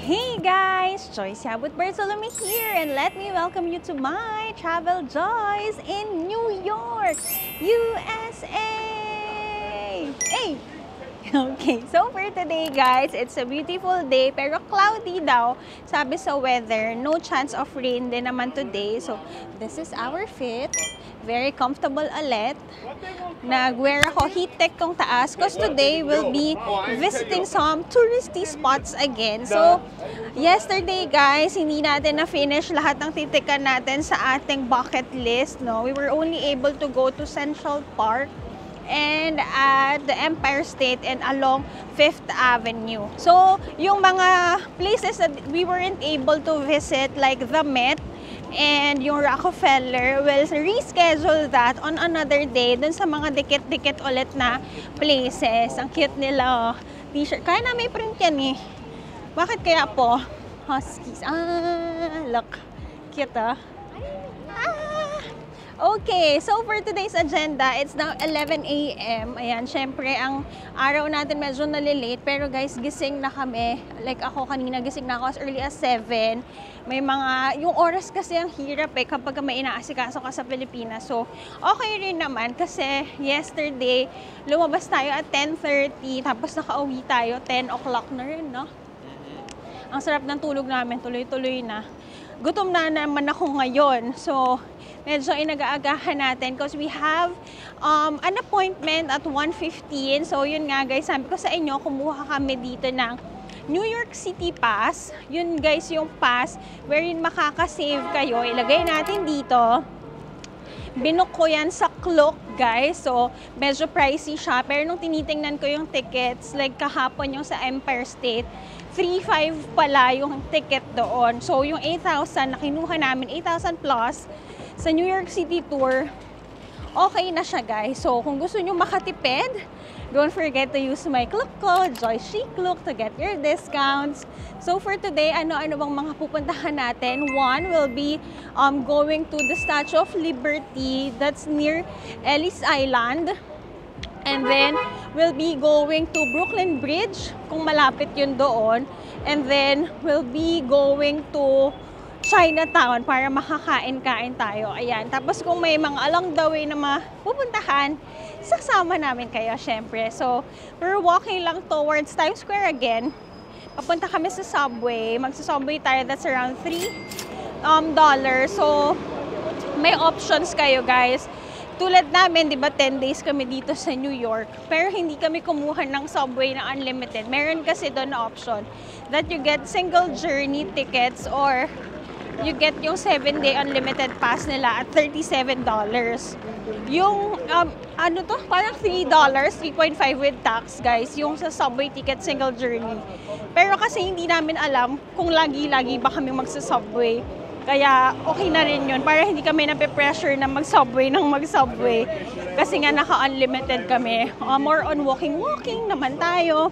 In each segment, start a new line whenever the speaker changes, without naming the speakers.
Hey guys! Joyce Yabut Bartolome here, and let me welcome you to my Travel Joys in New York, USA! Hey! Okay, so for today guys, it's a beautiful day pero cloudy daw. Sabi sa weather, no chance of rain din naman today. So, this is our fit. Very comfortable ulit. Nag-wear ako heat tech tong taas because today we'll be visiting some touristy spots again. So, yesterday guys, hindi natin na-finish lahat ng titikan natin sa ating bucket list. No? We were only able to go to Central Park and at the Empire State and along 5th Avenue. So, yung mga places that we weren't able to visit like the Met and yung Rockefeller, we'll reschedule that on another day dun sa mga dikit-dikit ulit na places. Ang cute nila, t-shirt. Kaya na may print yan eh. Bakit kaya po? Huskies. Look. Cute Okay, so for today's agenda, it's now 11 a.m. Ayan, syempre, ang araw natin medyo nalilate. Pero guys, gising na kami. Like ako kanina, gising na ako as early as 7. May mga, yung oras kasi ang hirap eh kapag may inaasikaso ka sa Pilipinas. So, okay rin naman kasi yesterday, lumabas tayo at 10:30. Tapos nakauwi tayo, 10 o'clock na rin, no? Ang sarap ng tulog namin, tuloy-tuloy na. Gutom na naman ako ngayon. So, medyo inag-aagahan natin because we have an appointment at 1:15. So, yun nga guys, sabi ko sa inyo, kumuha kami dito ng New York City Pass. Yun guys, yung pass wherein makakasave kayo. Ilagay natin dito. Binook ko yan sa Klook, guys. So, medyo pricey siya. Pero nung tinitingnan ko yung tickets, like kahapon yung sa Empire State, 3,500 pala yung ticket doon. So, yung 8,000 na kinuha namin, 8,000 plus sa New York City Tour, okay na siya, guys. So, kung gusto nyo makatipid, don't forget to use my Klook code, JoyceClook, to get your discounts. So, for today, ano-ano bang mga pupuntahan natin? One will be going to the Statue of Liberty that's near Ellis Island. And then, we'll be going to Brooklyn Bridge, kung malapit yun doon. And then, we'll be going to Chinatown para makakain-kain tayo. Ayan. Tapos kung may mga along the way na mapupuntahan, sasama namin kayo, syempre. So, we're walking lang towards Times Square again. Papunta kami sa subway. Magsa-subway tayo, that's around $3. So, may options kayo, guys. Tulad namin, di ba, 10 days kami dito sa New York. Pero hindi kami kumuha ng subway na unlimited. Meron kasi doon na option that you get single journey tickets or you get yung 7-day unlimited pass nila at $37. Yung, ano to? Parang $3, 3.5 with tax, guys. Yung sa subway ticket, single journey. Pero kasi hindi namin alam kung lagi-lagi ba kami magsa-subway. Kaya okay na rin yun para hindi kami nape-pressure na mag-subway ng mag-subway. Kasi nga naka-unlimited kami. More on walking naman tayo.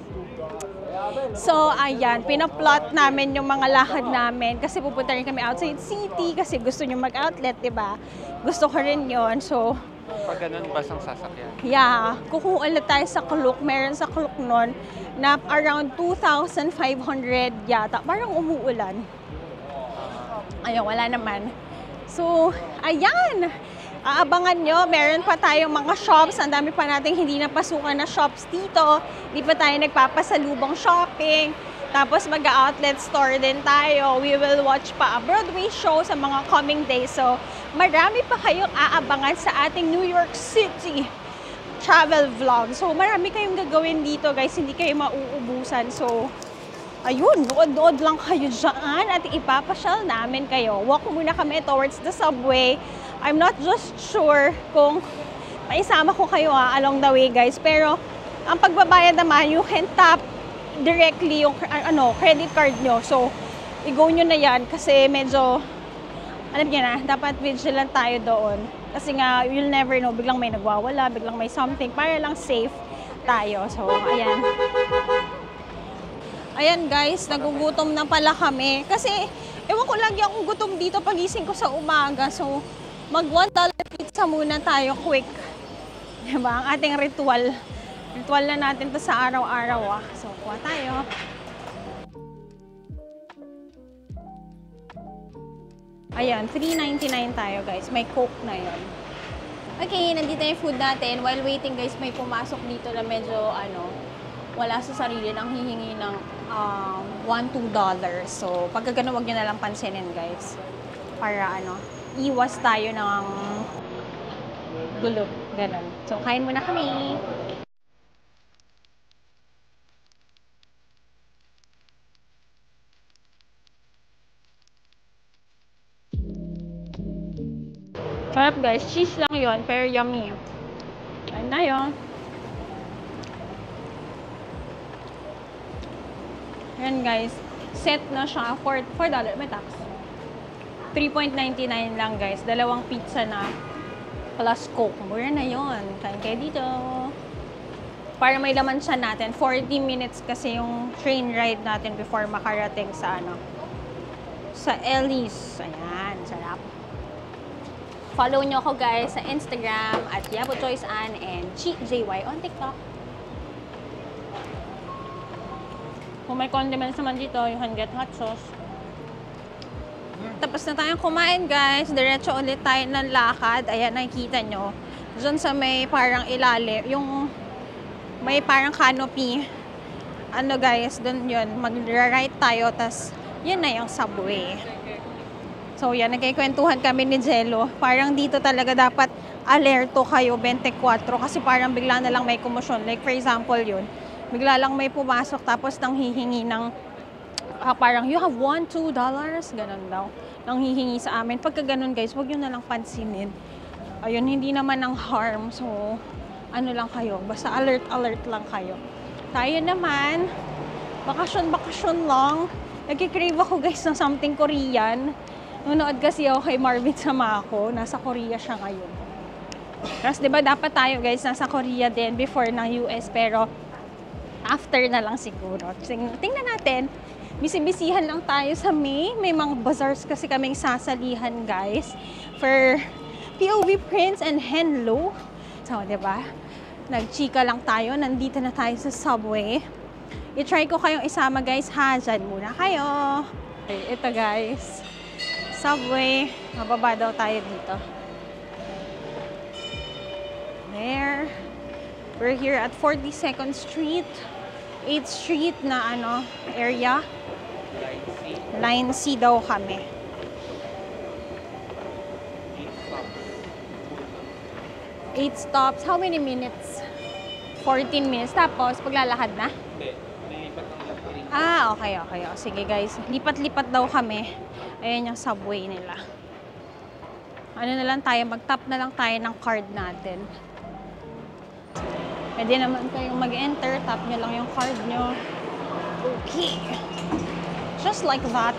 So, ayan, pinaplot namin yung mga lakad namin kasi pupunta rin kami outside city kasi gusto nyo mag-outlet, diba? Gusto ko rin yun. So,
pag ganun, basang sasakyan?
Yeah. Kukuha ulit tayo sa Klook. Meron sa Klook nun na around 2,500 yata. Parang umuulan. Ayun, wala naman. So, ayan. Aabangan nyo, meron pa tayong mga shops. Ang dami pa nating hindi napasukan na shops dito. Hindi pa tayo nagpapasalubong shopping. Tapos mag-outlet store din tayo. We will watch pa a Broadway show sa mga coming days. So, marami pa kayong aabangan sa ating New York City travel vlog. So, marami kayong gagawin dito, guys. Hindi kayo mauubusan. So, ayun, nood-nood lang kayo dyan at ipapasyal namin kayo. Walk muna kami towards the subway. I'm not just sure kung maisama ko kayo along the way, guys. Pero ang pagbabayad naman, you can tap directly yung credit card nyo. So, i-go nyo na yan kasi medyo, alam niyo na, dapat vigilant tayo doon. Kasi nga, you'll never know, biglang may nagwawala, biglang may something, para lang safe tayo. So, ayan. Ayan guys, nagugutom na pala kami. Kasi, ewan ko lagi akong gutom dito pagising ko sa umaga. So, mag $1 pizza muna tayo quick. Diba? Ang ating ritual. Ritual na natin to sa araw-araw. So, kuha tayo. Ayan, $3.99 tayo guys. May Coke na yon. Okay, nandito yung food natin. While waiting guys, may pumasok dito na medyo wala sa sarili, nang hihingi ng $1-2. So, pagka gano'n, wag nyo na lang pansinin guys. Para iwas tayo ng gulo. Ganon. So, kain muna kami. Sarap guys. Cheese lang yon pero yummy. Kain tayo. Ayan guys. Set na siya. $4 may tax. $3.99 lang guys. Dalawang pizza na plus Coke. Mura na yon. Kain kayo dito. Para may laman siya natin. 40 minutes kasi yung train ride natin before makarating sa sa Ellis. Ayan. Sarap. Follow nyo ako guys sa Instagram at YaboChoiceAnn and CheatJY on TikTok. Kung may condiments naman dito, you can get hot sauce. Tapos na tayong kumain guys. Diretso ulit tayo ng lakad. Ayan, nakikita nyo. Diyan sa may parang ilalim. Yung may parang canopy. Guys, doon yun. Mag-right tayo. Tas yun na yung subway. So yan, nagkikwentuhan kami ni Jello. Parang dito talaga dapat alerto kayo 24 kasi parang bigla na lang may komosyon. Like for example yun, bigla lang may pumasok tapos nang hihingi ng parang you have $1-2, ganun daw. Nang hihingi sa amin. Pagka ganun guys, huwag nyo na lang pansinin. Ayun, hindi naman ng harm. So, lang kayo. Basta alert lang kayo. Tayo naman, bakasyon lang. Nagkikrave ako guys ng something Korean. Nunood kasi ako kay Marvin Samako. Nasa Korea siya ngayon. Tapos diba dapat tayo guys nasa Korea din before ng US. Pero after na lang siguro. Tingnan natin. Bisibisihan lang tayo sa May. May mga bazaars kasi kaming sasalihan guys. For POV Prints and Henlo. So diba? Nagchika lang tayo. Nandito na tayo sa subway. I-try ko kayong isama guys ha. Diyan muna kayo. Okay, ito guys. Subway. Mababa daw tayo dito. There. We're here at 42nd Street. 8th Street na area. Line C daw kami. 8 stops. How many minutes? 14 minutes. Tapos, paglalakad na?
Hindi. Nilipat ng ring.
Okay. Sige guys. Lipat-lipat daw kami. Ayan yung subway nila. Na lang tayo, mag-tap na lang tayo ng card natin. Pwede naman kayong mag-enter, tap nyo lang yung card nyo. Okay. Just like that.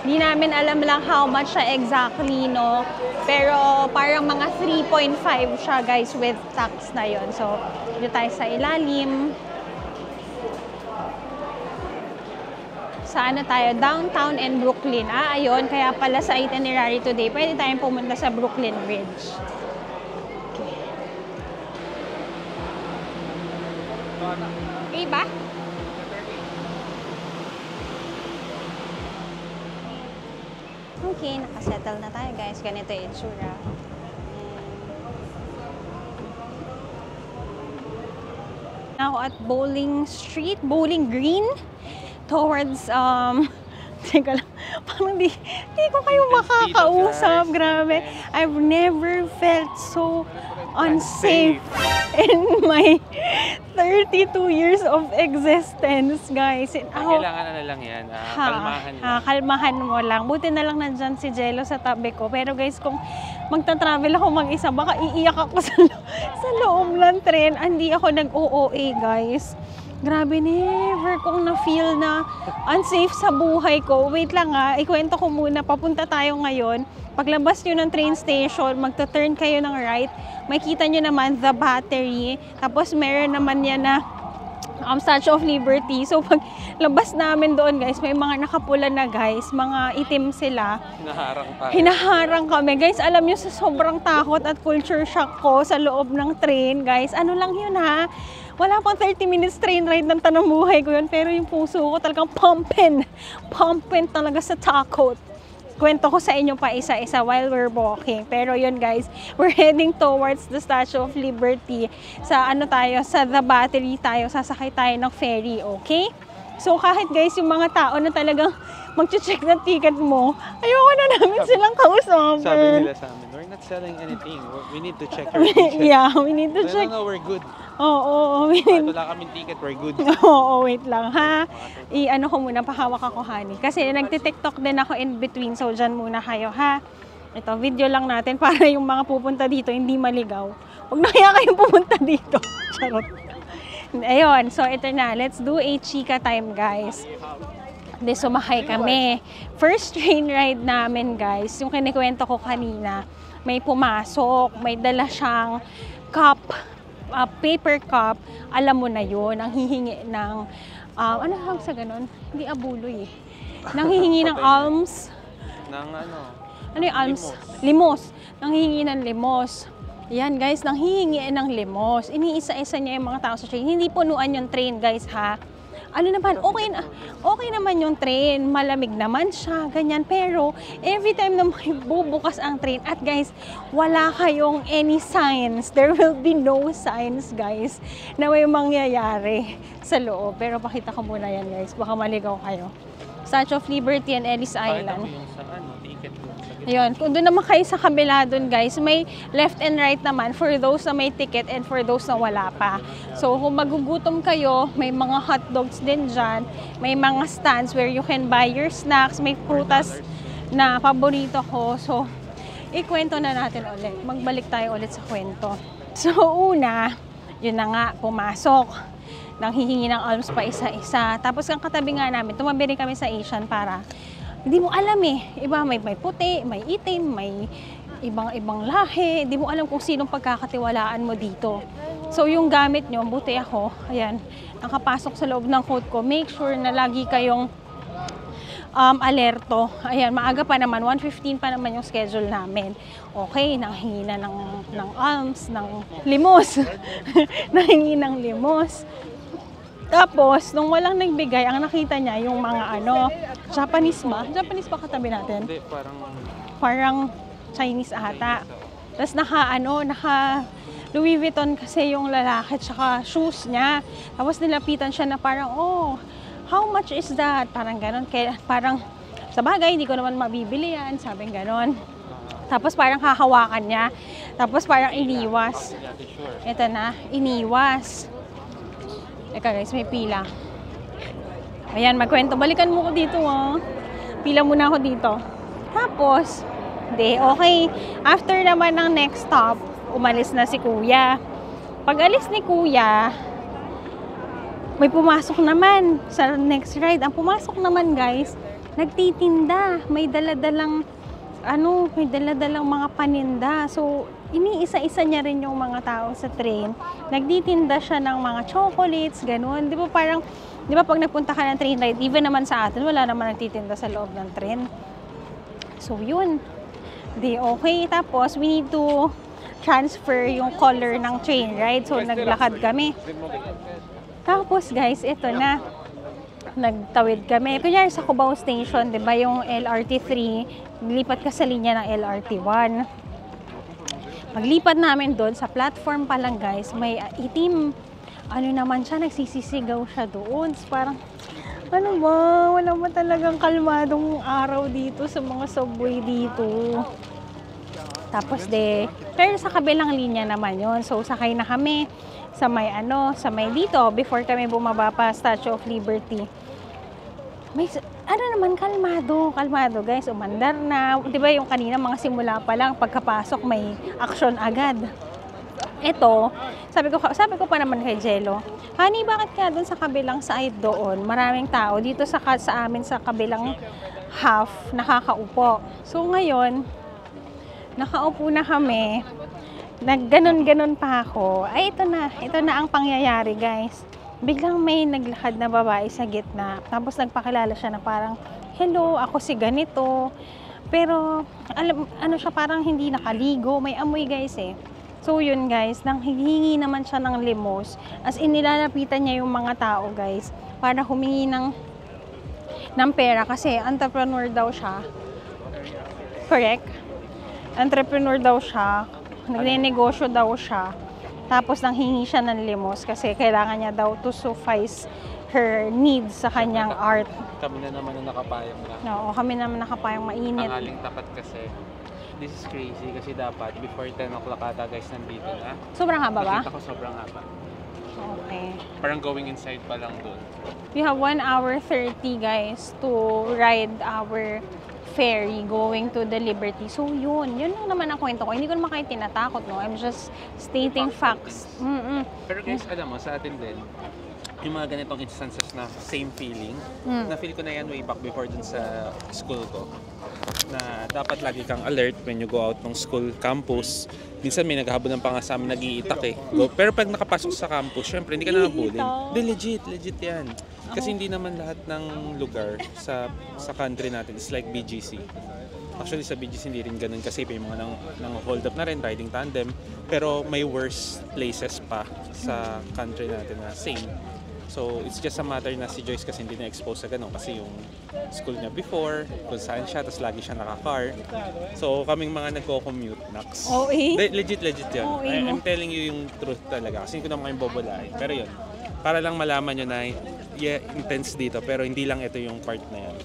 Hindi namin alam lang how much siya exactly, no? Pero parang mga 3.5 siya, guys, with tax na yon. So, dito tayo sa ilalim. Sa tayo? Downtown and Brooklyn. Ayun. Kaya pala sa itinerary today, pwede tayong pumunta sa Brooklyn Bridge. Okay. Okay ba? Okay, nakasettle na tayo guys. Ganito yung itsura. Ako at Bowling Street, Bowling Green. Towards, teka lang, parang di ko kayo makakausap. Grabe. I've never felt so unsafe in my 32 years of existence, guys.
Kailangan lang yan. Kalmahan lang.
Kalmahan mo lang. Buti na lang nandyan si Jello sa tabi ko. Pero guys, kung magta-travel ako mag-isa, baka iiyak ako sa loob ng tren. Hindi ako nag-OOA, guys. Grabe, never kong na-feel na unsafe sa buhay ko. Wait lang ikwento ko muna. Papunta tayo ngayon. Paglabas nyo ng train station, magta-turn kayo ng right. Makita nyo naman the Battery. Tapos meron naman yan na Statue of Liberty. So pag labas namin doon guys, may mga nakapula na guys. Mga itim sila.
Hinaharang tayo.
Hinaharang kami. Guys, alam nyo sa sobrang takot at culture shock ko sa loob ng train guys. Ano lang yun Wala pang 30 minutes train ride ng tanong buhay ko yun. Pero yung puso ko talagang pumping talaga sa takot. Kwento ko sa inyo pa isa-isa while we're walking. Pero yun guys, we're heading towards the Statue of Liberty. Sa ano tayo, sa The Battery tayo, sasakay tayo ng ferry, okay? So kahit guys, yung mga tao na talagang mag-check ng ticket mo, ayoko na namin silang kausapin.
Sabi nila sa amin, we're not selling anything. We need to check your ticket.
Yeah, we need to check.
No, we're good.
Oo, we
Kahit
need...
wala kaming ticket, we're good.
Oo, wait lang ha. I-ano ko muna, pahawak ako honey. Kasi nagti-tiktok din ako in between, so dyan muna kayo ha. Ito, video lang natin para yung mga pupunta dito hindi maligaw. Huwag na kaya kayong pupunta dito. Charot. Ayun, so ito na. Let's do a chika time, guys. Hindi, sumakay kami. First train ride namin, guys, yung kinikwento ko kanina, may pumasok, may dala siyang cup, paper cup, alam mo na yun, ang hihingi ng, ano tawag sa ganun? Hindi abuloy eh. Nanghihingi ng alms.
Nang ano?
Ano yung alms? Limos. Nanghihingi ng limos. Yan guys, nanghihingi ng limos. Iniisa-isa niya yung mga tao sa train. Hindi punuan yung train guys ha. Ano naman, okay naman yung train, malamig naman siya, ganyan. Pero, every time na may bubukas ang train, at guys, wala kayong any signs, there will be no signs, guys, na may mangyayari sa loob. Pero pakita ko muna yan, guys, baka maligaw kayo. Statue of Liberty and Ellis Island.
Pakita mo yung sa ano, ticket ko.
Ayun, kung doon naman kayo sa kabila doon guys, may left and right naman for those na may ticket and for those na wala pa. So kung magugutom kayo, may mga hot dogs din dyan, may mga stands where you can buy your snacks, may prutas na paborito ko. So ikwento na natin ulit, magbalik tayo ulit sa kwento. So una, yun na nga, pumasok, nang hihingi ng alms pa isa-isa. Tapos ang katabi nga namin, tumabi rin kami sa Asian para hindi mo alam eh. Iba may puti, may itim, may ibang lahi. Hindi mo alam kung sinong pagkakatiwalaan mo dito. So yung gamit nyo, buti ako, ayan, nakapasok sa loob ng coat ko. Make sure na lagi kayong alerto. Ayan, maaga pa naman, 1:15 pa naman yung schedule namin. Okay, nanghingi na ng alms, ng limos. Nanghingi ng limos. Tapos, nung walang nagbigay, ang nakita niya yung mga ano, Japanese ba? Japanese ba katabi natin?
Hindi,
Parang Chinese ata. Tapos naka Louis Vuitton kasi yung lalaki, tsaka shoes niya. Tapos nilapitan siya na parang, oh, how much is that? Parang ganon. Kaya, parang, sa bagay, hindi ko naman mabibili yan. Sabing ganon. Tapos parang hahawakan niya. Tapos parang iniwas. Ito na, iniwas. Eka guys, may pila. Ayan, magkwento. Balikan mo ko dito ah. Pila muna ako dito. Tapos, okay. After naman ng next stop, umalis na si kuya. Pag alis ni kuya, may pumasok naman sa next ride. Ang pumasok naman guys, nagtitinda. May daladalang mga paninda. So, iniisa-isa niya rin yung mga tao sa train. Nagtitinda siya ng mga chocolates, ganun. Di ba parang, di ba pag nagpunta ka ng train ride, even naman sa atin, wala naman nagtitinda sa loob ng train. So, yun. Okay. Tapos, we need to transfer yung color ng train ride. So, naglakad kami. Tapos, guys, ito na. Nagtawid kami. Kunyari sa Cubao Station, di ba yung LRT 3, lipat ka sa linya ng LRT 1. Maglipat namin doon, sa platform pa lang guys, may itim. Ano naman siya, nagsisisigaw siya doon. Parang, ano ba, wala ba talagang kalmadong araw dito sa mga subway dito. Tapos pero sa kabilang linya naman yon. So sakay na kami sa may dito, before kami bumaba pa Statue of Liberty. May, naman, kalmado guys, umandar na. Di ba yung kanina, mga simula pa lang, pagkapasok may action agad. Ito, sabi ko pa naman kay Jello, honey, bakit kaya doon sa kabilang side doon, maraming tao, dito sa amin sa kabilang half, nakakaupo. So ngayon, nakaupo na kami, nagganon-ganon pa ako. Ay, ito na ang pangyayari guys. Biglang may naglakad na babae sa gitna. Tapos nagpakilala siya na parang, hello, ako si ganito. Pero, siya, parang hindi nakaligo. May amoy guys eh. So yun guys, nang hihingi naman siya ng limos. As in, nilalapitan niya yung mga tao guys para humingi ng pera kasi entrepreneur daw siya. Correct? Entrepreneur daw siya. Nagnenegosyo daw siya. Tapos nang hingi siya ng limos kasi kailangan niya daw to suffice her needs sa kanyang art.
Kami na naman ang nakapayang lang.
Oo, kami naman nakapayang mainit.
Tanghaling tapat kasi. This is crazy kasi dapat before 10 o'clock ata guys nandito na.
Sobrang haba ba?
Nakita ko sobrang haba.
Okay.
Parang going inside pa lang doon.
We have 1 hour 30 guys to ride our ferry going to the Liberty. So yun lang naman ang kwento ko. Hindi ko naman kayo tinatakot, no? I'm just stating facts.
Pero guys, alam mo, sa atin din, yung mga ganitong instances na same feeling, na-feel ko na yan way back before dun sa school ko. Na dapat lagi kang alert when you go out ng school campus. Minsan may naghahabol ng panga sa amin, nag-iitak eh. Pero pag nakapasok sa campus, syempre hindi ka na nabulin. Hindi, legit yan. Kasi hindi naman lahat ng lugar sa country natin is like BGC. Actually sa BGC hindi rin ganun kasi may mga nang hold up na rin, riding tandem. Pero may worse places pa sa country natin na same. So, it's just a matter na si Joyce kasi hindi na-expose sa ganun kasi yung school niya before, kung saan siya, tapos lagi siya naka-car. So, kaming mga nagko-commute, Nax.
Oh,
Legit yun.
Oh,
I'm telling you yung truth talaga kasi hindi ko naman kayong bobolahin. Pero yun, para lang malaman nyo na intense dito, pero hindi lang ito yung part na yan.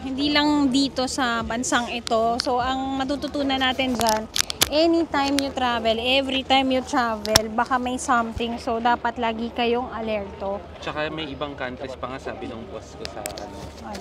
Hindi lang dito sa bansang ito. So, ang matututunan natin dyan, anytime you travel, every time you travel, baka may something. So, dapat lagi kayong alerto.
Tsaka may ibang countries pa nga sabi ng boss ko sa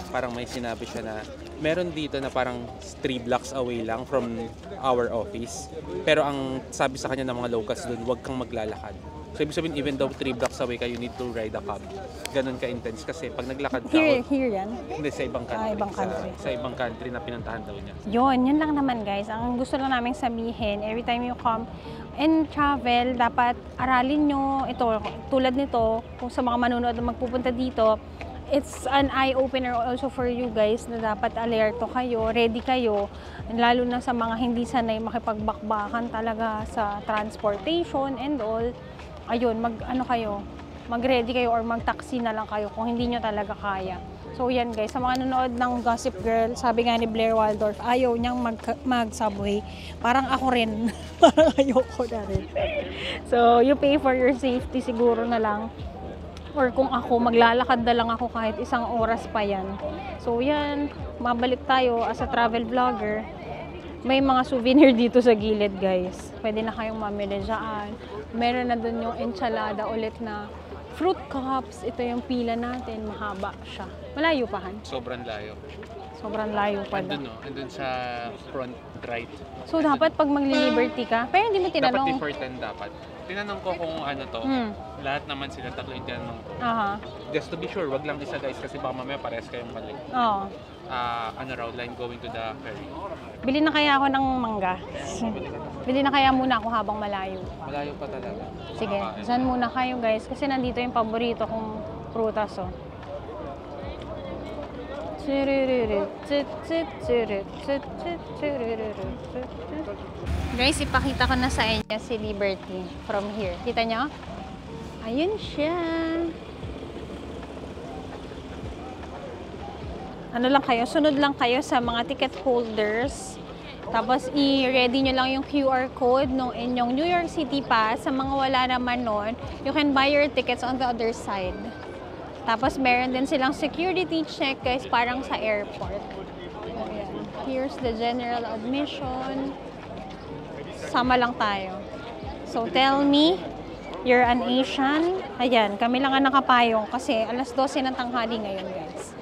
parang may sinabi siya na meron dito na parang 3 blocks away lang from our office. Pero ang sabi sa kanya ng mga locals doon, huwag kang maglalakad. So, ibig sabihin, even though 3 blocks away ka, you need to ride a cab. Ganun ka-intense kasi pag naglakad ka...
Here yan?
Hindi, sa ibang country.
Ibang country.
Sa ibang country na pinuntahan daw niya.
Yun lang naman guys. Ang gusto lang namin sabihin, every time you come and travel, dapat aralin nyo ito. Tulad nito, kung sa mga manonood na magpupunta dito, it's an eye-opener also for you guys na dapat alerto kayo, ready kayo, lalo na sa mga hindi sanay makipagbakbakan talaga sa transportation and all. Ayun, mag-ready kayo or mag-taxi na lang kayo kung hindi nyo talaga kaya. So yan guys, sa mga nanonood ng Gossip Girl, sabi nga ni Blair Waldorf, ayaw niyang mag-subway. Parang ako rin. Parang ayoko na rin. So you pay for your safety siguro na lang. Or kung ako, maglalakad na lang ako kahit 1 oras pa yan. So yan, mabalik tayo as a travel vlogger. May mga souvenir dito sa gilid guys. Pwede na kayong mamili dyan. Meron na dun yung enchilada ulit na fruit cups. Ito yung pila natin. Mahaba siya. Malayo pa, Han?
Sobrang layo.
Sobrang layo pa.
Andun sa front right.
So, dapat pag magli-liberty ka, pero hindi mo tinanong.
Dapat before 10 dapat. Tinanong ko kung ano to. Lahat naman sila, tatlo yung tinanong ko. Just to be sure, wag lang isa guys kasi baka mamaya parehas kayong mali.
Oo.
Raw line going to the ferry.
Bili na kaya ako ng mangga. Bili na kaya muna ako habang malayo.
Malayo pa talaga.
Sige, dyan muna kayo guys kasi nandito yung paborito kong prutas oh. Guys, ipakita ko na sa inyo si Liberty from here. Kita nyo? Ayun siya. Ano lang kayo, sunod lang kayo sa mga ticket holders. Tapos i-ready nyo lang yung QR code ng inyong New York City Pass. Sa mga wala naman nun, you can buy your tickets on the other side. Tapos meron din silang security check guys, parang sa airport. Ayan. Here's the general admission. Sama lang tayo. So tell me, you're an Asian. Ayan, kami lang ang nakapayong kasi alas 12 ng tanghali ngayon guys.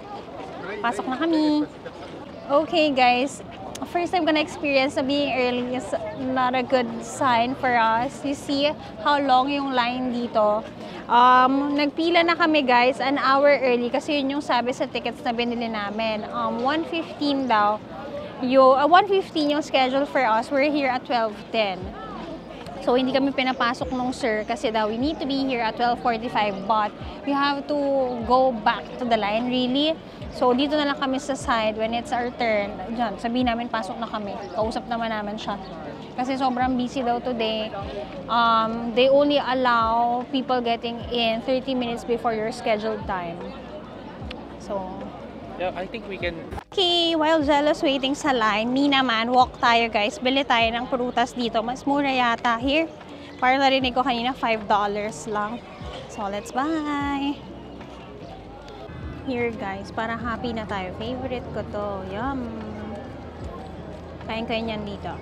Pasok na kami. Okay guys, first time ko na experience na being early is not a good sign for us. You see how long yung line dito. Nagpila na kami guys, an hour early kasi yun yung sabi sa tickets na binili namin. 1:15 daw. 1:15 yung schedule for us. We're here at 12:10. So, hindi kami pinapasok nung sir kasi daw we need to be here at 12:45 but we have to go back to the line really. So, dito na lang kami sa side when it's our turn. Diyan, sabihin namin pasok na kami. Kausap naman namin siya. Kasi sobrang busy daw today. They only allow people getting in 30 minutes before your scheduled time. So,
Yeah, I think we can...
okay, while Jello's waiting sa line, me naman, walk tayo guys. Bili tayo ng prutas dito. Mas mura yata. Here, parang narinig ko kanina, $5 lang. So, let's buy. Here guys, parang happy na tayo. Favorite ko to. Yum! Kain kayo niyan dito.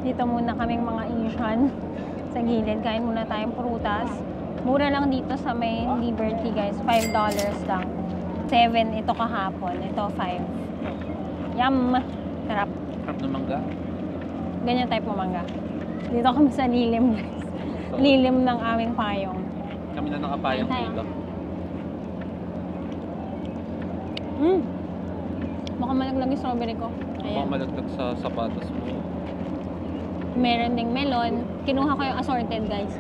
Dito muna kaming mga Asian. Sa gilid, kain muna tayong prutas. Mura lang dito sa may Liberty guys. $5 lang. 7 ito kahapon. Ito 5. Yum! Sarap.
Sarap ng mangga.
Ganyan type ng mangga. Dito kami sa lilim guys. Lilim ng aming payong.
Kami na nakapayang dito.
Baka malaglag yung strawberry ko.
Mukhang malagdag sa sapatos mo.
Meron ding melon. Kinuha ko yung assorted guys.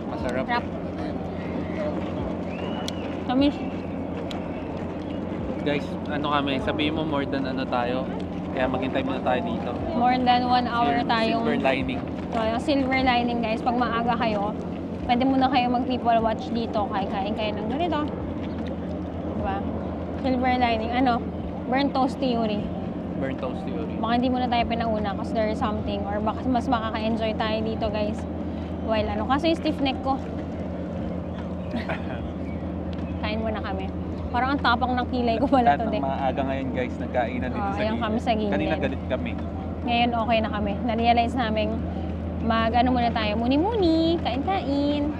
Masarap.
Sarap. Tamis.
Guys, ano kami, sabihin mo more than ano tayo. Kaya maghintay muna tayo dito.
More than 1 hour tayong...
Silver lining.
So, yung silver lining guys, pag maaga kayo, pwede muna kayo mag-people watch dito. Kain kayo ng ganito. Diba? Silver lining. Ano? Burnt toast theory.
Burnt toast theory.
Baka hindi muna tayo pinauna kasi there is something or baka mas makaka-enjoy tayo dito guys. While ano, kasi yung stiff neck ko. Kain muna kami. Parang ang tapang ng kilay ko pala
Lahat
today.
ng maaga ngayon guys, nagkainan dito sa
Ayan
gilid.
kami sa gilid.
Kanina galit kami.
Ngayon okay na kami. Na-realize namin mag-ano muna tayo, muni-muni, kain-kain.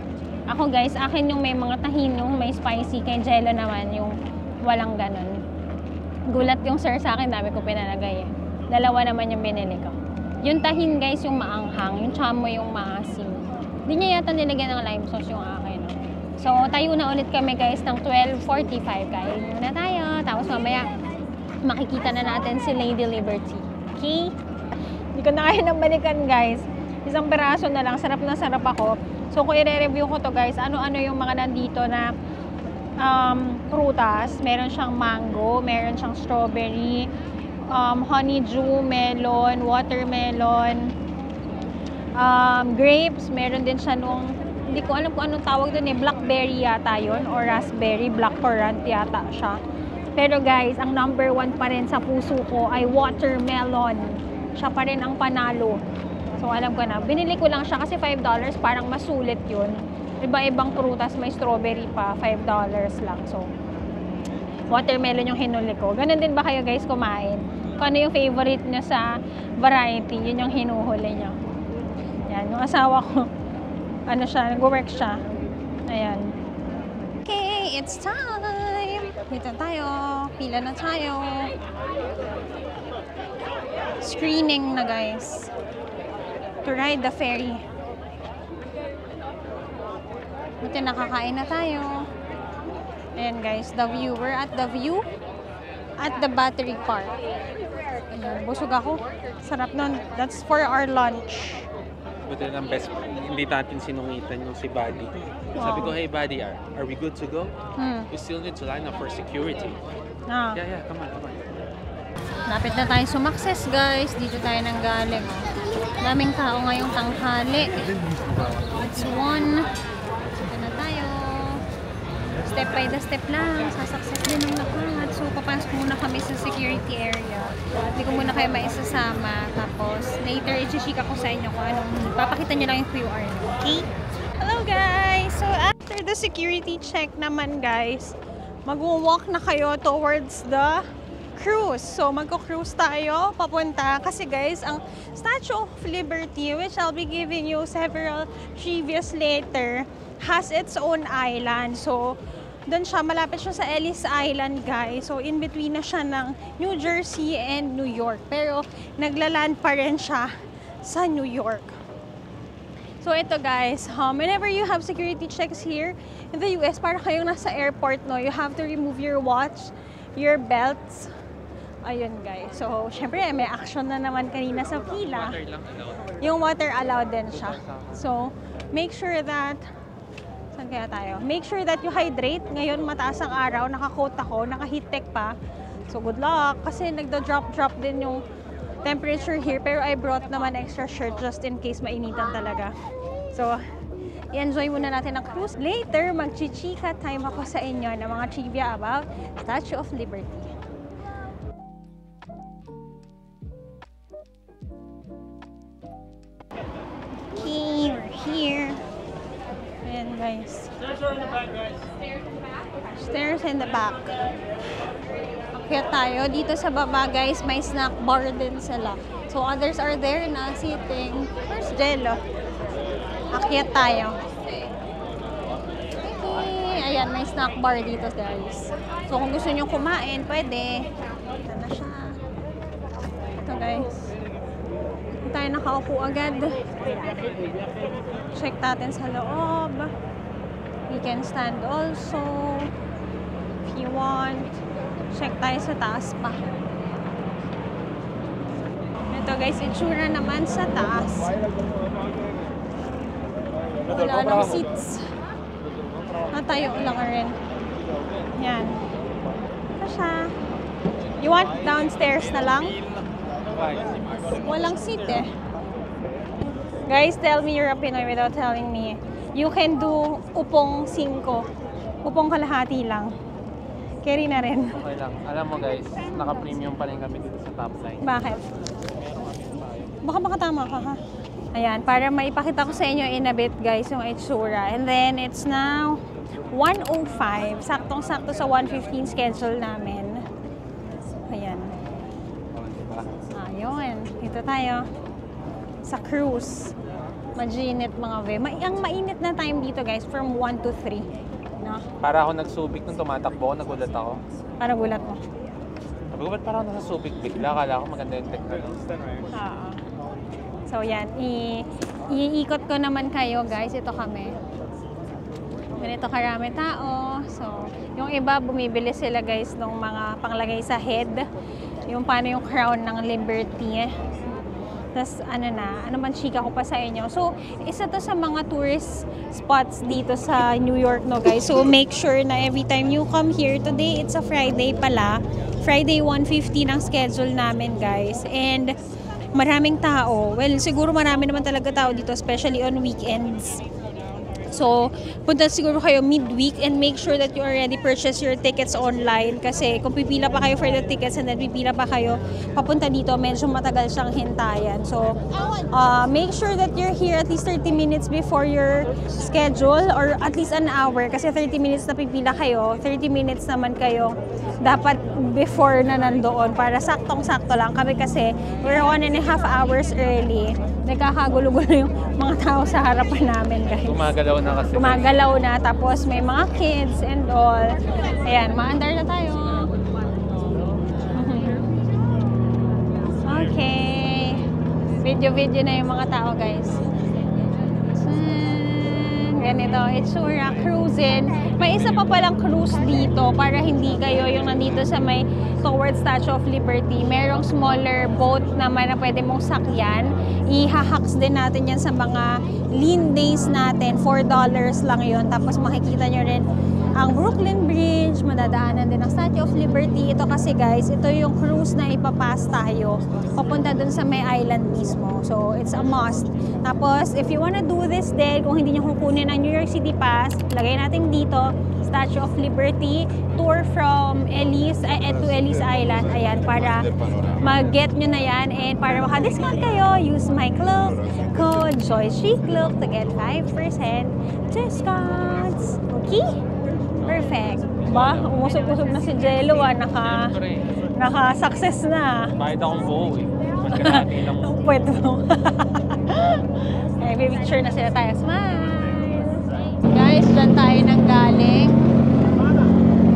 Ako guys, akin yung may mga tahin, yung may spicy. Kay Jello naman yung walang ganon. Gulat yung sir sa akin, dami ko pinalagay eh. Dalawa naman yung binili ko. Yung tahin guys, yung maanghang. Yung chamo yung maasim. Hindi niya yata nilagyan ng lime sauce yung akin. No? So, tayo na ulit kami guys ng 12:45. Kain muna tayo. Tapos mamaya, makikita na natin si Lady Liberty. Okay? Hindi ko na kaya nang balikan guys. Isang peraso na lang. Sarap na sarap ako. So, kung i-review ko to guys, ano-ano yung mga nandito na prutas. Meron siyang mango, meron siyang strawberry, honeydew, melon, watermelon, grapes. Meron din siya nung, hindi ko alam kung anong tawag doon eh, blackberry yata yun, or raspberry, blackcurrant yata siya. Pero guys, ang number 1 pa rin sa puso ko ay watermelon. Siya pa rin ang panalo. So, alam ko na. Binili ko lang siya kasi $5, parang masulit yun. Iba-ibang prutas, may strawberry pa, $5 lang. So, watermelon yung hinuli ko. Ganun din ba kayo guys kumain? Kung ano yung favorite nyo sa variety, yun yung hinuhuli nyo. Yan, yung asawa ko, ano siya, nag-work siya. Ayan. Okay, it's time! Dito tayo. Pila na tayo. Screening na guys. To ride the ferry. Buti nakakain na tayo. Ayan guys, the view. We're at the view at the battery park. Ayan, busog ako. Sarap nun. That's for our lunch.
Buti ng best, hindi natin sinungitan yung si Buddy. Sabi ko, hey Buddy, are we good to go? We still need to line up for security. Yeah, come on.
Lapit na tayo sumakses guys. Dito tayo nang galing. Daming tao ngayong tanghali. It's 1. Dito na tayo. Step by the step lang. Sasakses din ang lahat. So, papasok muna kami sa security area. Hindi ko muna kayo maisasama. Tapos, later, i-chika ko sa inyo kung anong, papakita nyo lang yung QR. Okay? Hello guys! So, after the security check naman guys, mag-walk na kayo towards the cruise. So, magko-cruise tayo papunta kasi guys, ang Statue of Liberty, which I'll be giving you several previous later, has its own island. So, doon siya, malapit siya sa Ellis Island guys. So, in between na siya ng New Jersey and New York. Pero, naglaland pa rin siya sa New York. So, ito guys, whenever you have security checks here in the US, para kayong nasa airport, no, you have to remove your watch, your belts. Ayun guys. So, syempre, may action na naman kanina sa pila.
Water lang allowed.
Yung water allowed din siya. So, make sure that, saan kaya tayo? Make sure that you hydrate. Ngayon, mataas ang araw, naka-coat ako, naka-heat tech pa. So, good luck. Kasi nagda-drop din yung temperature here. Pero I brought naman extra shirt just in case mainitan talaga. So, i-enjoy muna natin ang cruise. Later, mag-chichika time ako sa inyo ng mga trivia about Statue of Liberty. Okay, we're here. Ayan guys.
Stairs are in the back, guys.
Stairs in the back. Akyat tayo. Dito sa baba guys, may snack bar din sila. So others are there na sitting. Where's Jello? Akyat tayo. Okay. Ayan, may snack bar dito guys. So kung gusto nyo kumain, pwede. Ito na siya. Ito guys. Hindi tayo nakaupo agad. Check natin sa loob. We can stand also. If you want. Check tayo sa taas pa. Ito guys, itsura naman sa taas. Wala ng seats. Natayo lang rin. Yan. Ito siya. You want downstairs na lang? Walang seat eh. Guys, tell me you're a Pinoy without telling me. You can do upong 5. Upong kalahati lang. Carry na rin.
Okay lang. Alam mo guys, naka-premium pa rin kami dito sa top line.
Bakit? Baka makatama ka ha? Ayan, para maipakita ko sa inyo in a bit guys yung itsura. And then it's now 1:05. Saktong-sakto sa 1:15 schedule namin. Ayan. Ayun. Dito tayo. Sa cruise. Maginit mga ve. Ang mainit na time dito guys from 1 to 3. No?
Para ako nagsubik nung tumatakbo ako, nagulat ako.
Para gulat mo.
Sabi ko, ba't parang nasa subik bigla? Akala ko maganda yung technology.
Oo. So yan, iikot ko naman kayo guys. Ito kami. Ganito karami tao. So, yung iba bumibili sila guys ng mga panglagay sa head. Yung paano yung crown ng Liberty. Tapos ano man chika ko pa sa inyo. So, isa to sa mga tourist spots dito sa New York no guys. So, make sure na every time you come here, today it's a Friday pala. Friday 1:50 ang schedule namin guys. And maraming tao. Well, siguro marami naman talaga tao dito, especially on weekends. So, punta siguro kayo midweek and make sure that you already purchase your tickets online kasi kung pipila pa kayo for the tickets and then pipila pa kayo papunta dito, medyo matagal siyang hintayan. So, make sure that you're here at least 30 minutes before your schedule or at least an hour kasi 30 minutes na pipila kayo, 30 minutes naman kayo dapat before na nandoon para saktong-sakto lang kami kasi we're 1.5 hours early. Nagkakagulo-gulo yung mga tao sa harapan namin guys.
Gumagalaw na kasi.
Gumagalaw na, tapos may mga kids and all. Ayan, maandar na tayo. Okay. Video-video na yung mga tao guys. Ganito, itsura, cruising. May isa pa palang cruise dito para hindi kayo yung nandito sa may towards Statue of Liberty. Merong smaller boat naman na pwede mong sakyan. Ihahaks din natin yan sa mga lean days natin. $4 lang yon. Tapos makikita nyo rin ang Brooklyn Bridge, madadaanan din ang Statue of Liberty. Ito kasi guys, ito yung cruise na ipapass tayo papunta dun sa may island mismo. So, it's a must. Tapos, if you wanna do this din, kung hindi nyo kukunin ang New York City Pass, lagay natin dito, Statue of Liberty, tour from Ellis to Ellis Island. Ayan, para mag-get nyo na yan and para maka-discount kayo, use my code JoyChicLook to get 5% discounts. Okay? Perfect. Ba? Umusog-usog na si Jello naka-success na.
Kahit akong buo eh. Mas kalahati lang.
Pwede mo. Okay, may picture na sila tayo. Smile! Guys, dyan tayo nang galing.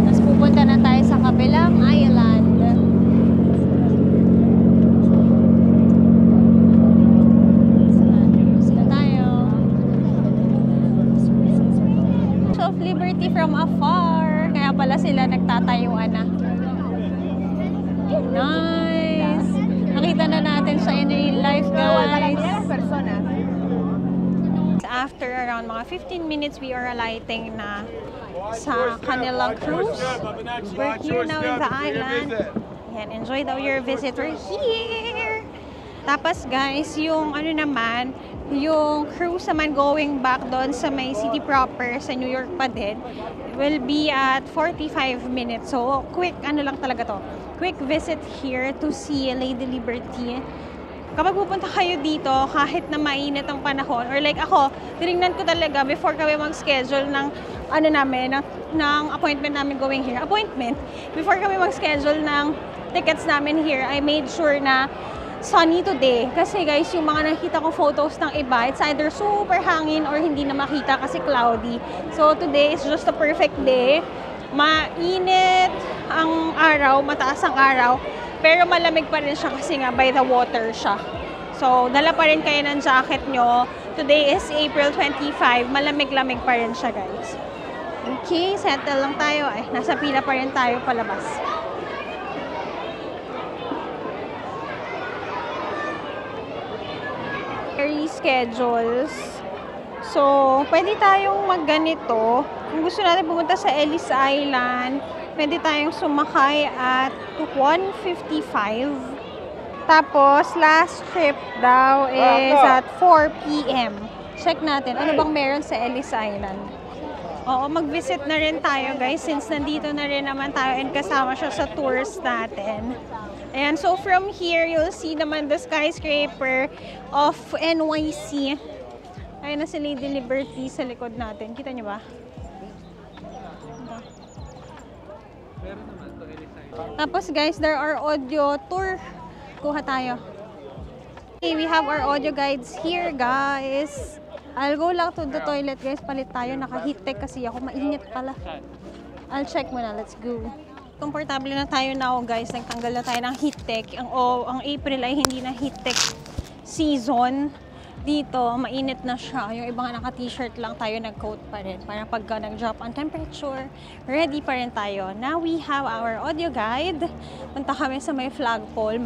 Tapos pupunta na tayo sa kabilang island. Sila tayo. Statue of Liberty from afar. Kaya pala sila nagtatayuan na. Nice! Nakita na natin siya in real life, guys. After around mga 15 minutes, we are alighting na sa kanilang cruise. We're here now in the island. Ayan, enjoy daw your visit. We're here! Tapos guys, yung ano naman, yung cruise naman going back doon sa may city proper sa New York pa din will be at 45 minutes. So quick ano lang talaga to. Quick visit here to see Lady Liberty. Kapag pupunta kayo dito, kahit na mainit ang panahon, or like ako, tinignan ko talaga before kami mag-schedule ng ano namin, ng appointment namin going here. Before kami mag-schedule ng tickets namin here, I made sure na sunny today. Kasi guys, yung mga nakita kong photos ng iba, it's either super hangin or hindi na makita kasi cloudy. So today is just a perfect day. Mainit ang araw, mataas ang araw. Pero malamig pa rin siya kasi nga by the water siya. So, dala pa rin kayo ng jacket nyo. Today is April 25. Malamig-lamig pa rin siya, guys. Okay, settle lang tayo. Ay, nasa pila pa rin tayo palabas. Schedules. So, pwede tayong magganito. Kung gusto natin pumunta sa Ellis Island, pwede tayong sumakay at 1:55. Tapos, last trip daw is at 4 p.m. Check natin, ano bang meron sa Ellis Island? Oo, mag-visit na rin tayo guys since nandito na rin naman tayo and kasama siya sa tours natin. Ayan, so from here, you'll see naman the skyscraper of NYC. Ayun na si Lady Liberty sa likod natin. Kita niyo ba? Tapos guys, there are audio tour. Kuha tayo. Okay, we have our audio guides here, guys. I'll go lang to the toilet, guys. Palit tayo. Naka-heat tech kasi ako. Mainit pala. I'll check muna. Let's go. Komportable na tayo now, guys. Nagtanggal na tayo ng heat tech. Ang April ay hindi na heat tech season. Dito, mainit na siya. Yung iba nga naka-t-shirt lang tayo, nag-coat pa rin. Para pagka nag-drop ang temperature, ready pa rin tayo. Now, we have our audio guide. Punta kami sa may flagpole.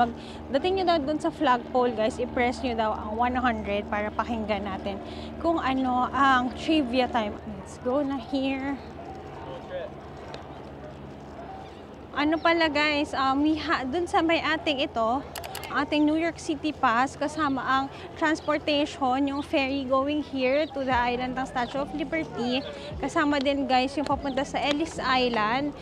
Dating nyo daw dun sa flagpole, guys, i-press nyo daw ang 100 para pakinggan natin kung ano ang trivia time. Let's go na here. Ano pala guys, dun sa may ating ito, ating New York City Pass, kasama ang transportation, yung ferry going here to the island ng Statue of Liberty. Kasama din guys yung papunta sa Ellis Island.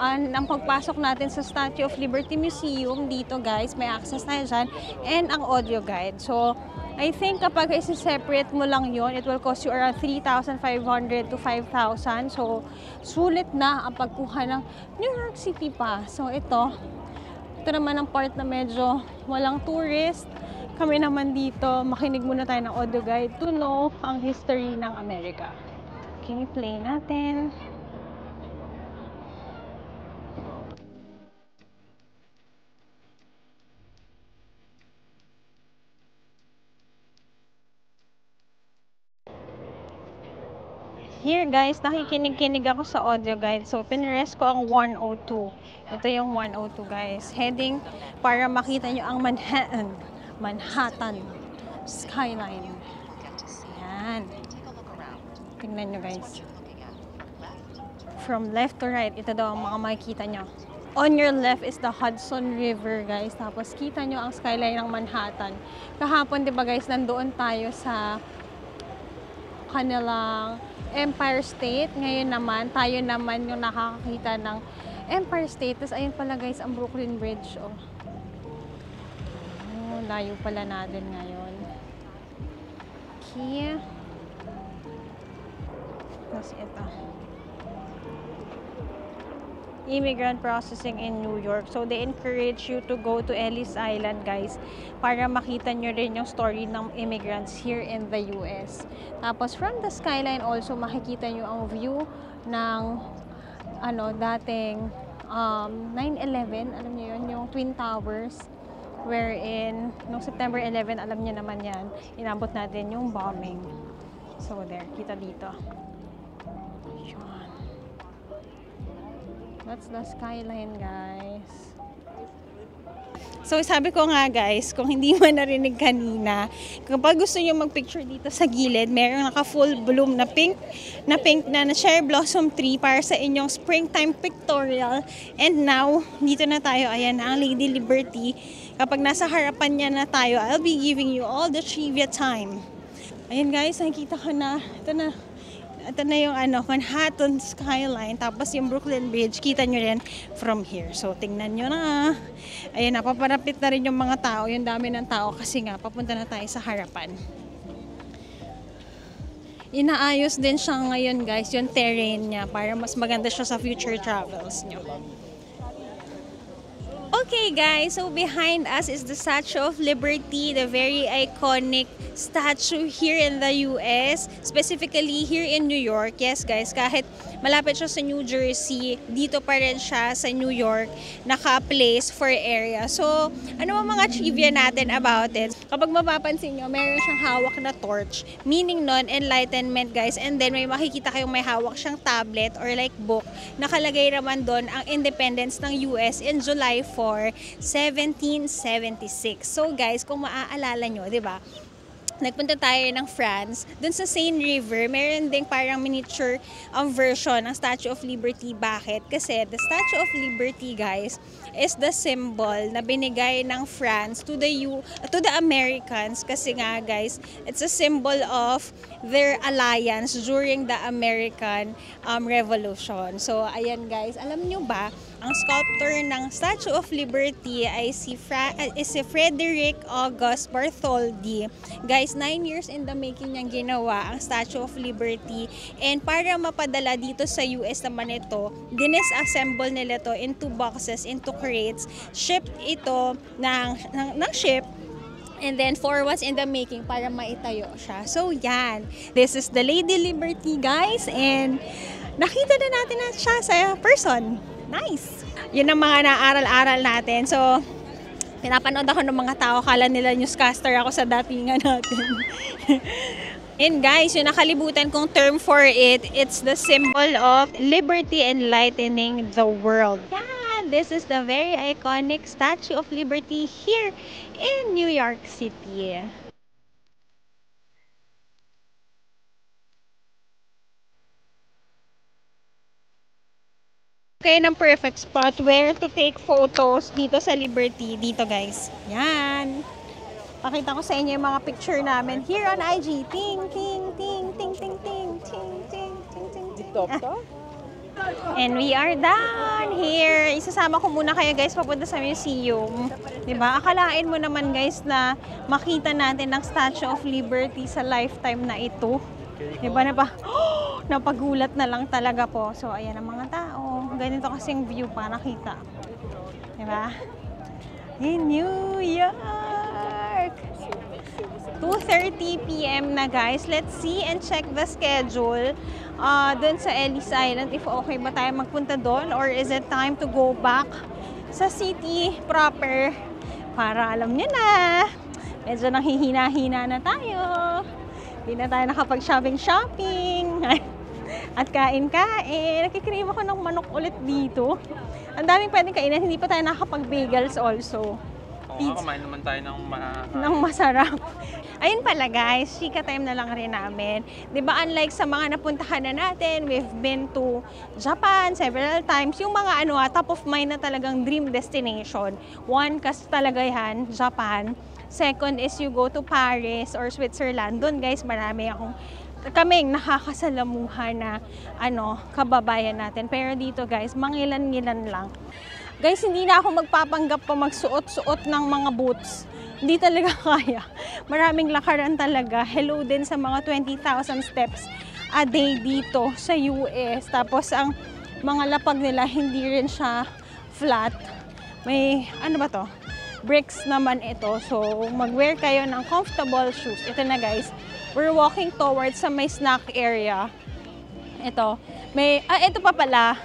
Ang pagpasok natin sa Statue of Liberty Museum dito guys, may access tayo dyan. And ang audio guide. So, I think kapag isi-separate mo lang yon, it will cost you around 3,500 to 5,000. So, sulit na ang pagkuha ng New York City Pass. So, ito naman ang part na medyo walang tourist. Kami naman dito, makinig muna tayo ng audio guide to know ang history ng Amerika. Okay, play natin. Here guys, nakikinig-kinig ako sa audio guide. So, pinrest ko ang 102. Ito yung 102 guys. Heading para makita nyo ang Manhattan skyline. Yan. Tingnan nyo guys. From left to right, ito daw ang mga makikita nyo. On your left is the Hudson River guys. Tapos kita nyo ang skyline ng Manhattan. Kahapon, di ba guys, nandoon tayo sa kanilang Empire State. Ngayon naman, tayo naman yung nakakakita ng Empire State. Tapos ayun pala guys, ang Brooklyn Bridge. Oh, layo pala natin ngayon. Okay. Tapos ito. Immigrant processing in New York. So, they encourage you to go to Ellis Island, guys, para makita nyo rin yung story ng immigrants here in the US. Tapos, from the skyline also, makikita nyo ang view ng dating 9/11. Alam nyo yun, yung Twin Towers, wherein, noong September 11, alam nyo naman yan, inabot natin yung bombing. So, there, kita dito. That's the skyline, guys. So sabi ko nga guys, kung hindi mo narinig kanina, kapag gusto nyo magpicture dito sa gilid, merong naka full bloom na pink na cherry blossom tree para sa inyong springtime pictorial. And now, dito na tayo, ayan na ang Lady Liberty. Kapag nasa harapan niya na tayo, I'll be giving you all the trivia time. Ayan guys, nakikita ko na, ito na yung Manhattan skyline, tapos yung Brooklyn Bridge, kita nyo rin from here. So, tingnan nyo na. Ayan, napaparapit na rin yung mga tao, yung dami ng tao kasi nga, papunta na tayo sa harapan. Inaayos din siya ngayon guys, yung terrain niya, para mas maganda siya sa future travels nyo. Okay guys, so behind us is the Statue of Liberty, the very iconic statue here in the US, specifically here in New York. Yes guys, kahit malapit siya sa New Jersey, dito pa rin siya sa New York, naka-place for area. So, ano ang mga trivia natin about it? Kapag mapapansin nyo, meron siyang hawak na torch, meaning non-enlightenment guys, and then may makikita kayong may hawak siyang tablet or like book, nakalagay naman doon ang independence ng US in July 4, 1776. So guys, kung maaalala nyo, di ba? Nagpunta tayo ng France, dun sa Seine River, meron ding parang miniature version ng Statue of Liberty. Bakit? Kasi the Statue of Liberty, guys, is the symbol na binigay ng France to the Americans. Kasi nga, guys, it's a symbol of their alliance during the American Revolution. So, ayan guys, alam nyo ba, ang sculptor ng Statue of Liberty ay si Frederick August Bartholdi. Guys, 9 years in the making niyang ginawa ang Statue of Liberty. And para mapadala dito sa US naman ito, dinisassemble nila to into boxes, into crates. Shipped ito ng ship. And then 4 was in the making para maitayo siya. So yan, this is the Lady Liberty guys. And nakita na natin na siya sa person. Nice! Yun ang mga naaral-aral natin. So, pinapanood ako ng mga tao, kala nila newscaster ako sa datingan natin. And guys, yung nakalibutan kong term for it, it's the symbol of liberty enlightening the world. Yeah, this is the very iconic Statue of Liberty here in New York City. Okay, ng perfect spot where to take photos dito sa Liberty. Dito guys. Yan. Pakita ko sa inyo yung mga picture namin here on IG. Ting, ting, ting, ting, ting, ting, ting, ting, ting, ting, ting. And we are done here. Isasama ko muna kayo guys papunta sa museum. Diba? Akalain mo naman guys na makita natin ang Statue of Liberty sa lifetime na ito. Diba na pa? Napagulat na lang talaga po. So, ayan ang mga tao. Ganito kasing view pa nakita. Diba? In New York! 2:30 p.m. na guys. Let's see and check the schedule doon sa Ellis Island. If okay ba tayo magpunta doon or is it time to go back sa city proper? Para alam niyo na, medyo nanghihina-hina na tayo. Hindi na tayo nakapag-shopping at kain-kain. Nakikrave ako ng manok ulit dito. Ang daming pwedeng kainan, hindi pa tayo nakapag-bagels also.
Oo, kumain naman tayo
ng masarap. Ayun pala guys, chika time na lang rin namin. Diba unlike sa mga napuntahan na natin, we've been to Japan several times. Yung mga top of mind na talagang dream destination. One, kasi talaga yan, Japan. Second is you go to Paris or Switzerland. Doon guys, kaming nakakasalamuhan na kababayan natin. Pero dito guys, mangilan-ngilan lang. Guys, hindi na ako magpapanggap pa magsuot-suot ng mga boots. Hindi talaga kaya. Maraming lakaran talaga. Hello din sa mga 20,000 steps a day dito sa US. Tapos ang mga lapag nila hindi rin siya flat. May bricks naman ito. So mag-wear kayo ng comfortable shoes. Ito na guys. We're walking towards sa may snack area. Ito. Ito pa pala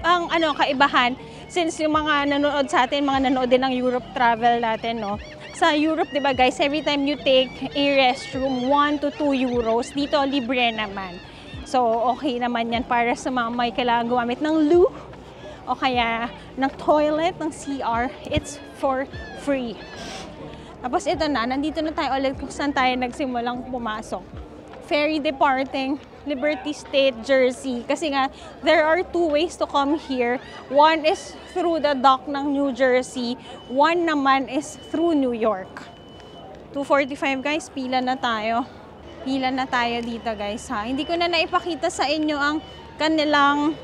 ang kaibahan, since yung mga nanonood sa atin, mga nanonood din ng Europe travel natin, no? Sa Europe, di ba guys, every time you take a restroom, 1 to 2 euros. Dito, libre naman. So, okay naman yan para sa mga may kailangan gumamit ng loo. o kaya ng toilet, ng CR, it's for free. Tapos ito na, nandito na tayo ulit kung saan tayo nagsimulang pumasok. Ferry departing Liberty State, Jersey. Kasi nga, there are two ways to come here. One is through the dock ng New Jersey. One naman is through New York. 2:45 guys, pila na tayo. Pila na tayo dito guys ha. Hindi ko na naipakita sa inyo ang kanilang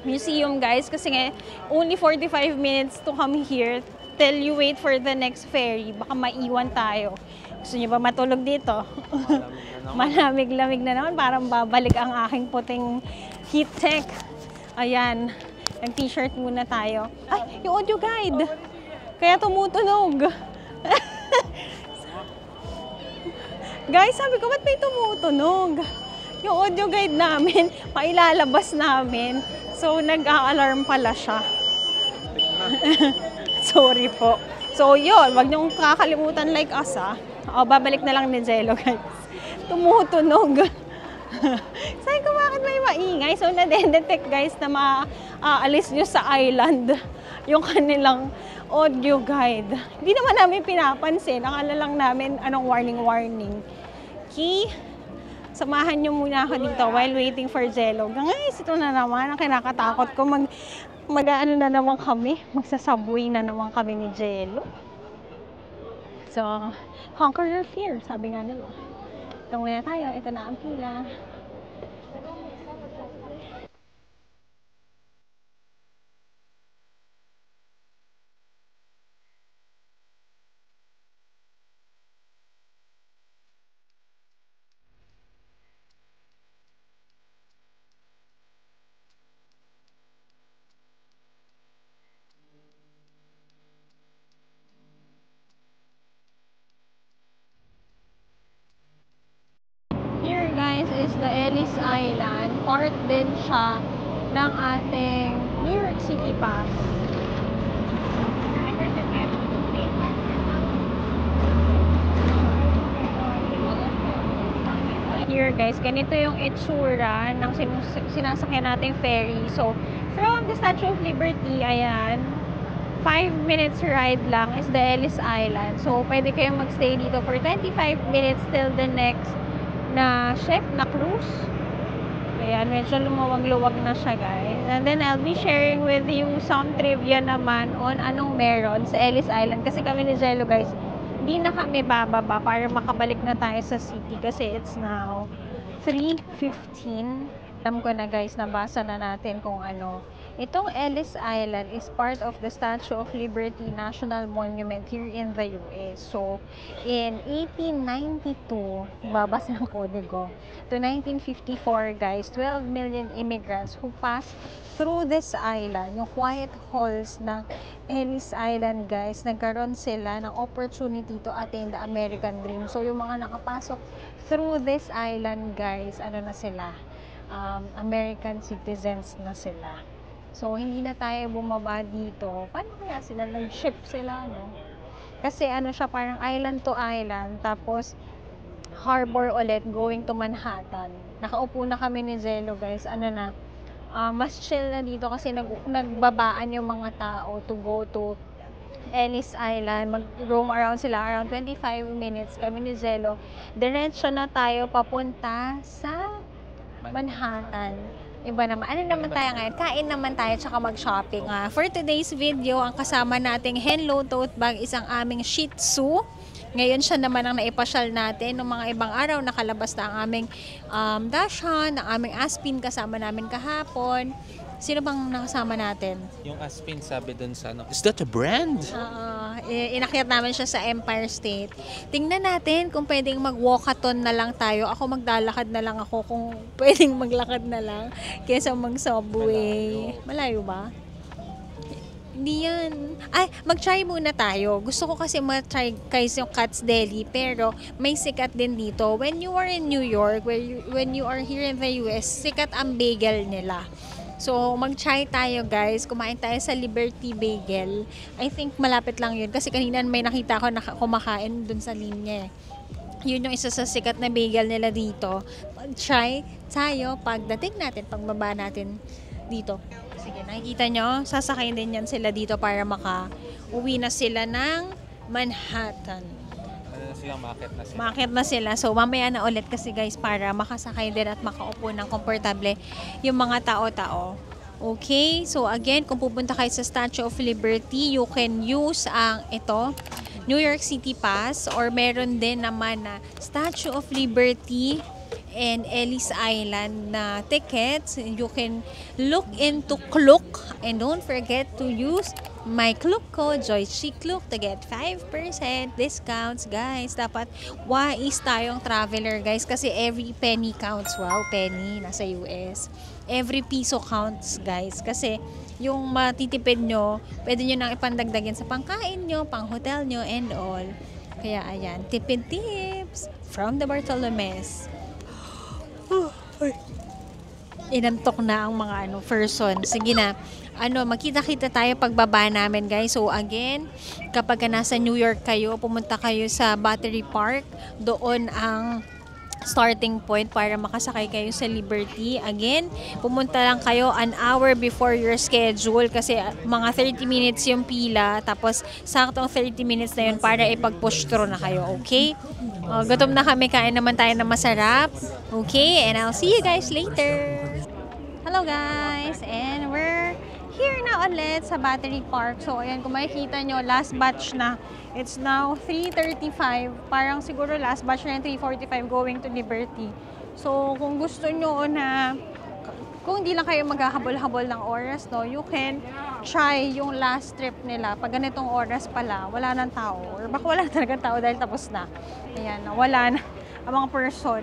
museum guys. Kasi nga, only 45 minutes to come here till you wait for the next ferry. Baka maiwan tayo. Gusto niyo ba matulog dito? Malamig-lamig na naman. Parang babalik ang aking puting heat tech. Ayan. Nag-t-shirt muna tayo. Ay, yung audio guide. Kaya tumutunog. Guys, sabi ko, ba't may tumutunog? Yung audio guide namin, pailalabas namin. So, nag-a-alarm pala siya. Sorry po. So, yun. Wag niyong kakalimutan like us, ha. O, babalik na lang ni Jello, guys. Tumutunog. Sabi ko, bakit may maingay? So, na-detect, guys, na maalis nyo sa island yung kanilang audio guide. Hindi naman namin pinapansin. Akala lang namin anong warning. Okay? Samahan nyo muna ako dito while waiting for Jello. Guys, ito na naman. Ang kinakatakot ko. Mag-ano na naman kami. Magsasubway na naman kami ni Jello. So, conquer your fear. Sabi nga nila. Ito muna tayo. Ito na ang pila. Here guys is the Ellis Island. Part din siya ng ating New York City Pass. Here guys, ganito yung itsura ng sinasakyan nating ferry. So, from the Statue of Liberty, ayan, 5 minutes ride lang is the Ellis Island. So, pwede kayong magstay dito for 25 minutes till the next na ship, na cruise. Ayan, medyo lumawag-luwag na siya guys. And then I'll be sharing with you some trivia naman on anong meron sa Ellis Island. Kasi kami ni Jello guys, hindi na kami bababa para makabalik na tayo sa city. Kasi it's now 3:15. Alam ko na guys, nabasa na natin kung ano. Itong Ellis Island is part of the Statue of Liberty National Monument here in the US. So, in 1892, babasa ng kodigo, to 1954, guys, 12 million immigrants who passed through this island, yung quiet halls ng Ellis Island, guys, nagkaroon sila ng opportunity to attain the American dream. So, yung mga nakapasok through this island, guys, ano na sila? American citizens na sila. So, hindi na tayo bumaba dito. Paano kaya sila? Nag-ship sila, no? Kasi ano siya, parang island to island. Tapos, harbor ulit, going to Manhattan. Nakaupo na kami ni Jello, guys. Ano na, mas chill na dito kasi nagbabaan yung mga tao to go to Ellis Island. Mag-roam around sila. Around 25 minutes kami ni Jello. Diretso na tayo papunta sa Manhattan. Iba naman. Ano naman tayo ngayon? Kain naman tayo tsaka mag-shopping. For today's video, ang kasama nating Henlo tote bag is ang aming Shih Tzu. Ngayon siya naman ang naipasyal natin. Noong mga ibang araw, nakalabas na ang aming Dachshund, ang aming Aspin kasama namin kahapon. Sino bang nakasama natin?
Yung Aspin sabi dun sa ano, is that a brand?
Inakyat namin siya sa Empire State. Tingnan natin kung pwedeng mag-walkathon na lang tayo. Ako maglalakad na lang ako kung pwedeng maglakad na lang kaysa mag-subway. Malayo ba? Hindi yan. Ay, mag-try muna tayo. Gusto ko kasi mag-try guys yung Cat's Deli, pero may sikat din dito. When you are in New York, when you are here in the US, sikat ang bagel nila. So, mag-try tayo guys. Kumain tayo sa Liberty Bagel. I think malapit lang yun. Kasi kanina may nakita ko na kumakain dun sa linya. Yun yung isa sa sikat na bagel nila dito. Mag-try tayo pagdating natin, pagbaba natin dito. Sige, nakikita nyo, sasakay din yan sila dito para maka-uwi na sila ng Manhattan.
Ano na sila, market na sila.
Market na sila. So, mamaya na ulit kasi guys para makasakay din at makaupo ng komportable yung mga tao-tao. Okay? So, again, kung pupunta kayo sa Statue of Liberty, you can use ang ito, New York City Pass, or meron din naman na Statue of Liberty and Ellis Island na tickets. You can look into Klook and don't forget to use my Klook code, JoyChiClook, to get 5% discounts, guys. Dapat wise tayong traveler, guys, kasi every penny counts. Wow, penny, nasa US. Every piso counts, guys, kasi yung matitipid nyo, pwede nyo nang ipandagdagin sa pangkain nyo, pang hotel nyo, and all. Kaya ayan, tipid tips from the Bartolomes. Inantok na ang mga person. Sige na. Magkita-kita tayo pagbaba namin, guys. So again, kapag nasa New York kayo, pumunta kayo sa Battery Park. Doon ang starting point para makasakay kayo sa Liberty. Again, pumunta lang kayo an hour before your schedule kasi mga 30 minutes yung pila, tapos saktong 30 minutes na yun para ipag-push through na kayo, okay? Gutom na kami, kain naman tayo na masarap. Okay, and I'll see you guys later. Hello guys, and we're here na ulit sa Battery Park. So ayan, kung makikita nyo, last batch na. It's now 3:35. Parang siguro last batch na yung 3:45 going to Liberty. So kung gusto nyo na, kung hindi lang kayo maghahabol-habol ng oras, no, you can try yung last trip nila. Pag ganitong oras pala, wala nang tao. Or baka wala talagang tao dahil tapos na. Ayan, wala na ang mga person.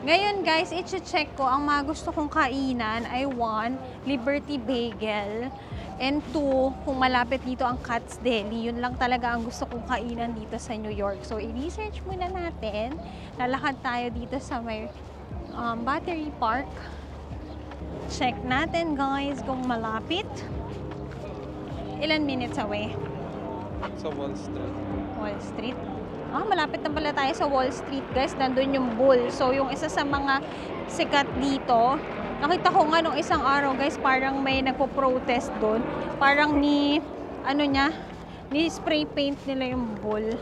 Ngayon guys, i-check ko ang mga gusto kong kainan ay 1, Liberty Bagel. And 2, kung malapit dito ang Katz Deli. Yun lang talaga ang gusto kong kainan dito sa New York. So, i-research muna natin. Lalakad tayo dito sa may Battery Park. Check natin guys kung malapit. Ilan minutes away?
Sa Wall Street.
Wall Street. Malapit na pala tayo sa Wall Street, guys. Nandun yung Bull. So, yung isa sa mga sikat dito, nakita ko nga nung isang araw, guys, parang may nagpo-protest doon. Parang ni spray paint nila yung Bull.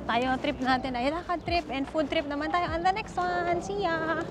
Tayo, trip natin ay lakad trip and food trip naman tayo on the next one. See ya!